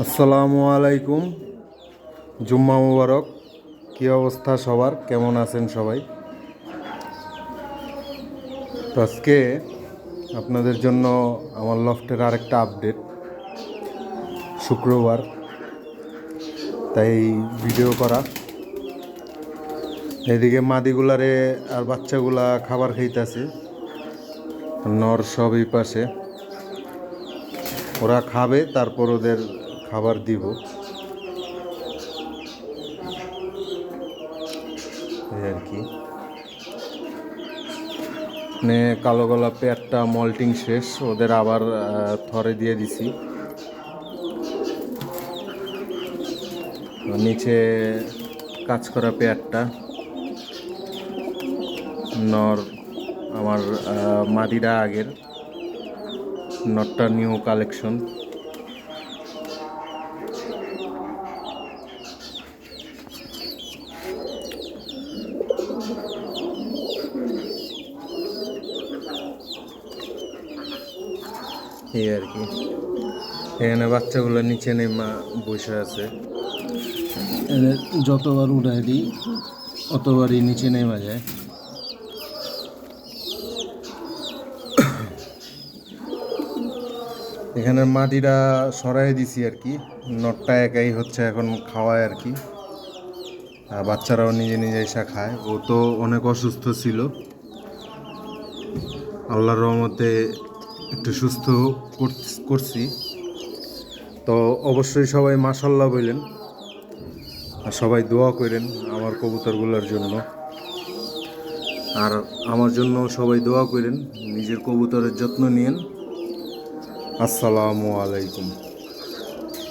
আসসালামু আলাইকুম। জুম্মা মুবারক। কী অবস্থা সবার, কেমন আছেন সবাই? তো আজকে আপনাদের জন্য আমার লফটের আরেকটা আপডেট। শুক্রবার, তাই ভিডিও করা। এদিকে মাদিগুলারে আর বাচ্চাগুলা খাবার খাইতেছে, নর সব এই পাশে। ওরা খাবে, তারপর ওদের খাবার দিব। এই আর কি। মানে কালো গলা পেয়ারটা মল্টিং শেষ, ওদের আবার থরে দিয়ে দিছি। নিচে কাজ করা পেয়ারটা নর আমার মাদিরা আগের, নটটা নিউ কালেকশন। এই আর কি। এখানে বাচ্চাগুলো নিচে নেমা বসে আছে, এদের যতবার উড়াই দিই অতবারই নিচে নেমা যায়। এখানে মাটিটা সরাই দিছি আর কি। নটটা একাই হচ্ছে এখন খাওয়ায় আর কি, বাচ্চারাও নিজে নিজে এসে খায়। ও তো অনেক অসুস্থ ছিল, আল্লাহর রহমতে একটু সুস্থ করছি। তো অবশ্যই সবাই মাশাল্লাহ বললেন, আর সবাই দোয়া করেন আমার কবুতরগুলোর জন্য। আর আমার জন্য সবাই দোয়া করেন, নিজের কবুতরের যত্ন নিয়েন। আসসালামু আলাইকুম।